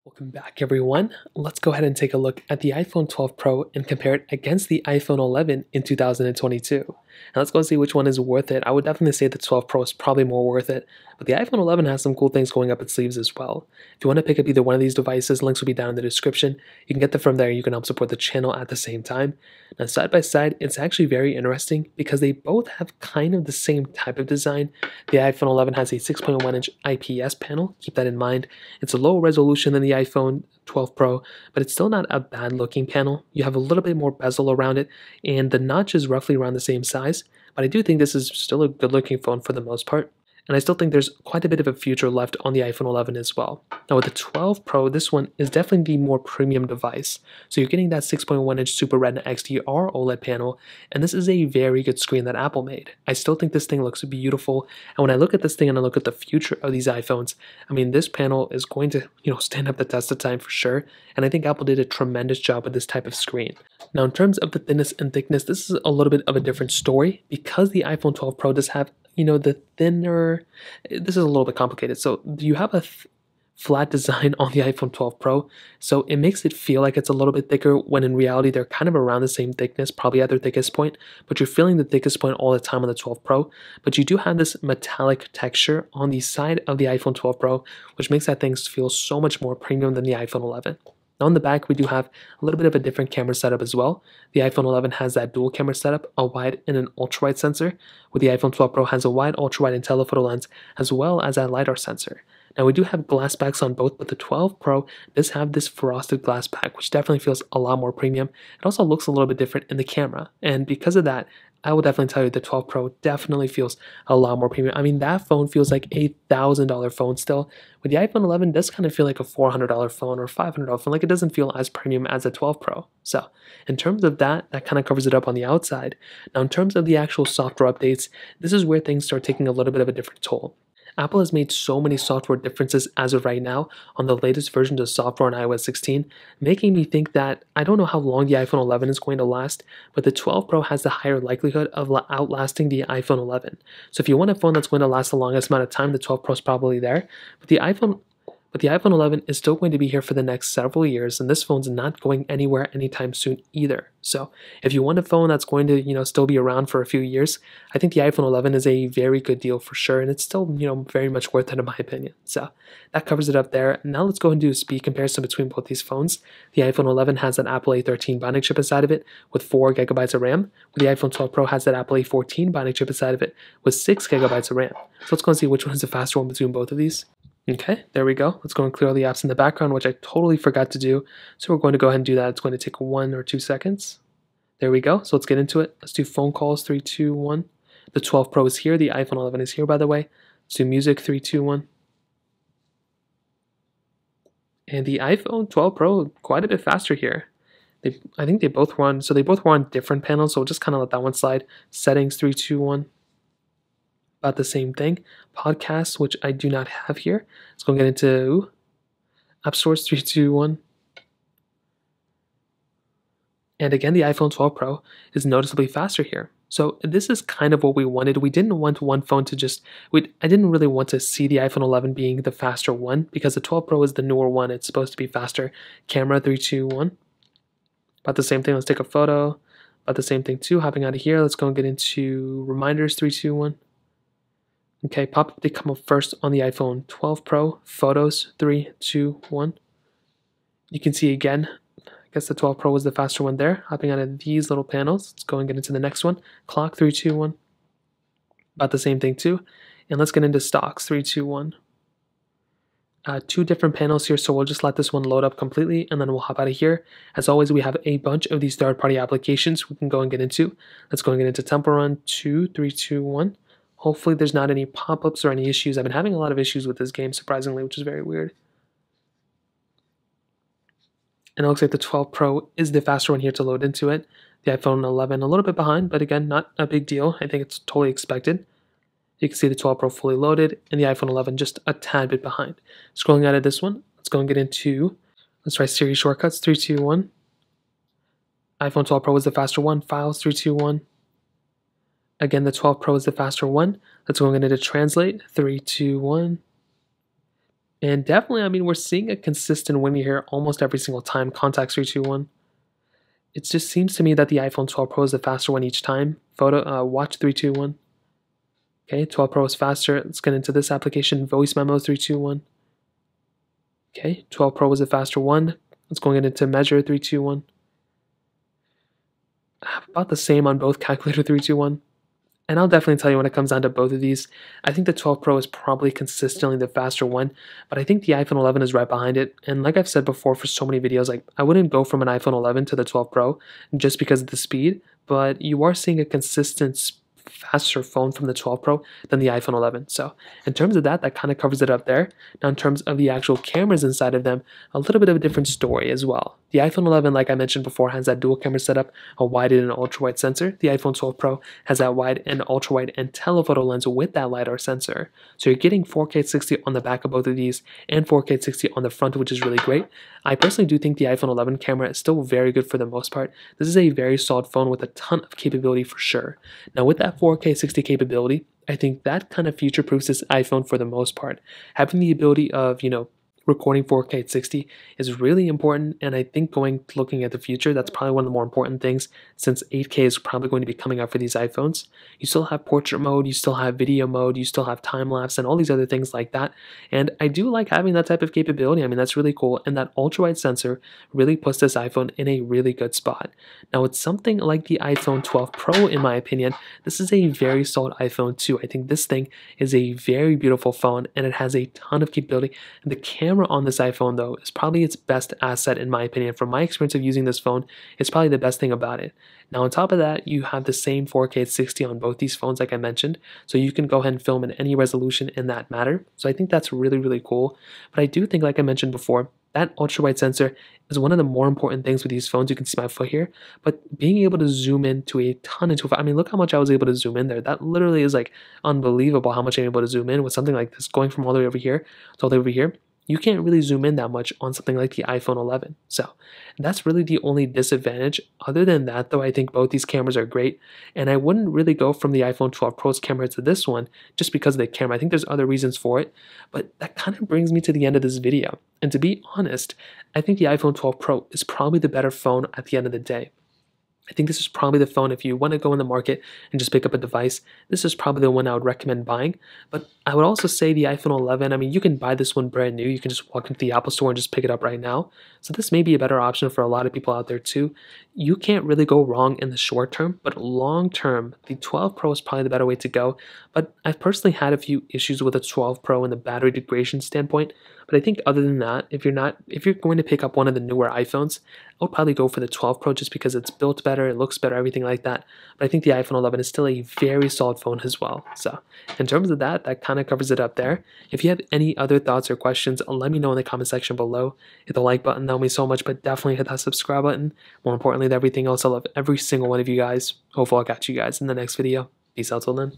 Welcome back, everyone. Let's go ahead and take a look at the iPhone 12 Pro and compare it against the iPhone 11 in 2022. And let's go see which one is worth it. I would definitely say the 12 Pro is probably more worth it, but the iPhone 11 has some cool things going up its sleeves as well. If you want to pick up either one of these devices, links will be down in the description. You can get them from there. You can help support the channel at the same time. Now, side by side, it's actually very interesting because they both have kind of the same type of design. The iPhone 11 has a 6.1-inch IPS panel. Keep that in mind. It's a lower resolution than the iPhone 12 Pro, but it's still not a bad looking panel. You have a little bit more bezel around it, and the notch is roughly around the same size, but I do think this is still a good looking phone for the most part. And I still think there's quite a bit of a future left on the iPhone 11 as well. Now with the 12 Pro, this one is definitely the more premium device. So you're getting that 6.1-inch Super Retina XDR OLED panel, and this is a very good screen that Apple made. I still think this thing looks beautiful, and when I look at this thing and I look at the future of these iPhones, I mean, this panel is going to, stand up the test of time for sure, and I think Apple did a tremendous job with this type of screen. Now in terms of the thinness and thickness, this is a little bit of a different story because the iPhone 12 Pro does have the thinner, this is a little bit complicated. So you have a flat design on the iPhone 12 Pro, so it makes it feel like it's a little bit thicker when in reality they're kind of around the same thickness, probably at their thickest point, but you're feeling the thickest point all the time on the 12 Pro. But you do have this metallic texture on the side of the iPhone 12 Pro, which makes that thing feel so much more premium than the iPhone 11. Now on the back, we do have a little bit of a different camera setup as well. The iPhone 11 has that dual camera setup, a wide and an ultra-wide sensor, where the iPhone 12 Pro has a wide, ultra-wide, and telephoto lens, as well as a LiDAR sensor. Now we do have glass backs on both, but the 12 Pro does have this frosted glass back, which definitely feels a lot more premium. It also looks a little bit different in the camera, and because of that, I will definitely tell you the 12 Pro definitely feels a lot more premium. I mean, that phone feels like a $1,000 phone still. With the iPhone 11, it does kind of feel like a $400 phone or $500 phone. Like, it doesn't feel as premium as the 12 Pro. So in terms of that kind of covers it up on the outside. Now in terms of the actual software updates, this is where things start taking a little bit of a different toll. Apple has made so many software differences as of right now on the latest versions of software on iOS 16, making me think that I don't know how long the iPhone 11 is going to last, but the 12 Pro has the higher likelihood of outlasting the iPhone 11. So if you want a phone that's going to last the longest amount of time, the 12 Pro is probably there. But the iPhone 11 is still going to be here for the next several years, and this phone's not going anywhere anytime soon either. So if you want a phone that's going to, still be around for a few years, I think the iPhone 11 is a very good deal for sure, and it's still, very much worth it in my opinion. So that covers it up there. Now let's go and do a speed comparison between both these phones. The iPhone 11 has an Apple A13 Bionic chip inside of it with 4 GB of RAM, where the iPhone 12 Pro has that Apple A14 Bionic chip inside of it with 6 GB of RAM. So let's go and see which one is the faster one between both of these. Okay, there we go. Let's go and clear all the apps in the background, which I totally forgot to do. So we're going to go ahead and do that. It's going to take 1 or 2 seconds. There we go. So let's get into it. Let's do phone calls, 3, 2, 1. The 12 Pro is here. The iPhone 11 is here, by the way. Let's do music, 3, 2, 1. And the iPhone 12 Pro, quite a bit faster here. I think they both were on different panels, so we'll just kind of let that one slide. Settings, 3, 2, 1. About the same thing. Podcasts, which I do not have here. Let's go and get into App Stores, 3, 2, 1. And again, the iPhone 12 Pro is noticeably faster here. So this is kind of what we wanted. We didn't want one phone to I didn't really want to see the iPhone 11 being the faster one because the 12 Pro is the newer one. It's supposed to be faster. Camera, 3, 2, 1. About the same thing. Let's take a photo. About the same thing too. Hopping out of here. Let's go and get into reminders, 3, 2, 1. Okay, pop-up did come up first on the iPhone 12 Pro. Photos, 3, 2, 1. You can see again, I guess the 12 Pro was the faster one there. Hopping out of these little panels. Let's go and get into the next one. Clock, 3, 2, 1. About the same thing too. And let's get into stocks, 3, 2, 1. 2 different panels here, so we'll just let this one load up completely, and then we'll hop out of here. As always, we have a bunch of these third-party applications we can go and get into. Let's go and get into Temple Run, 2, 3, 2, 1. Hopefully there's not any pop-ups or any issues. I've been having a lot of issues with this game, surprisingly, which is very weird. And it looks like the 12 Pro is the faster one here to load into it. The iPhone 11 a little bit behind, but again, not a big deal. I think it's totally expected. You can see the 12 Pro fully loaded, and the iPhone 11 just a tad bit behind. Scrolling out of this one, let's go and get into, let's try Siri shortcuts, 3, 2, 1. iPhone 12 Pro is the faster one. Files, 3, 2, 1. Again, the 12 Pro is the faster one. Let's go into Translate, 3, 2, 1. And definitely, I mean, we're seeing a consistent win here almost every single time. Contacts 321. It just seems to me that the iPhone 12 Pro is the faster one each time. Watch 321. Okay, 12 Pro is faster. Let's get into this application. Voice memo 321. Okay, 12 Pro was a faster one. Let's go into measure 321. About the same on both calculator 321. And I'll definitely tell you when it comes down to both of these, I think the 12 Pro is probably consistently the faster one, but I think the iPhone 11 is right behind it. And like I've said before for so many videos, like I wouldn't go from an iPhone 11 to the 12 Pro just because of the speed, but you are seeing a consistent faster phone from the 12 Pro than the iPhone 11. So in terms of that, that kind of covers it up there. Now in terms of the actual cameras inside of them, a little bit of a different story as well. The iPhone 11, like I mentioned before, has that dual camera setup, a wide and an ultra wide sensor. The iPhone 12 Pro has that wide and ultra wide and telephoto lens with that LiDAR sensor. So you're getting 4K 60 on the back of both of these and 4K 60 on the front, which is really great. I personally do think the iPhone 11 camera is still very good for the most part. This is a very solid phone with a ton of capability for sure. Now with that 4K 60 capability, I think that kind of future-proofs this iPhone for the most part. Having the ability of, recording 4K at 60 is really important, and I think looking at the future, that's probably one of the more important things since 8K is probably going to be coming out for these iPhones. You still have portrait mode, you still have video mode, you still have time-lapse and all these other things like that, and I do like having that type of capability. I mean, that's really cool, and that ultra-wide sensor really puts this iPhone in a really good spot. Now, it's something like the iPhone 12 Pro, in my opinion. This is a very solid iPhone too. I think this thing is a very beautiful phone, and it has a ton of capability, and the camera on this iPhone though is probably its best asset in my opinion. From my experience of using this phone, it's probably the best thing about it. Now on top of that, you have the same 4K 60 on both these phones like I mentioned, so you can go ahead and film in any resolution in that matter. So I think that's really, really cool. But I do think, like I mentioned before, that ultra-wide sensor is one of the more important things with these phones. You can see my foot here, but being able to zoom in to a ton into, I mean, look how much I was able to zoom in there. That literally is like unbelievable how much I'm able to zoom in with something like this, going from all the way over here to all the way over here. You can't really zoom in that much on something like the iPhone 11. So that's really the only disadvantage. Other than that, though, I think both these cameras are great. And I wouldn't really go from the iPhone 12 Pro's camera to this one just because of the camera. I think there's other reasons for it. But that kind of brings me to the end of this video. And to be honest, I think the iPhone 12 Pro is probably the better phone at the end of the day. I think this is probably the phone, if you want to go in the market and just pick up a device, this is probably the one I would recommend buying. But I would also say the iPhone 11, I mean, you can buy this one brand new. You can just walk into the Apple Store and just pick it up right now. So this may be a better option for a lot of people out there too. You can't really go wrong in the short term, but long term, the 12 Pro is probably the better way to go. But I've personally had a few issues with the 12 Pro in the battery degradation standpoint. But I think other than that, if you're going to pick up one of the newer iPhones, I would probably go for the 12 Pro just because it's built better, it looks better, everything like that. But I think the iPhone 11 is still a very solid phone as well. So in terms of that, that kind of covers it up there. If you have any other thoughts or questions, let me know in the comment section below. Hit the like button, that would mean so much, but definitely hit that subscribe button. More importantly than everything else, I love every single one of you guys. Hopefully I'll catch you guys in the next video. Peace out till then.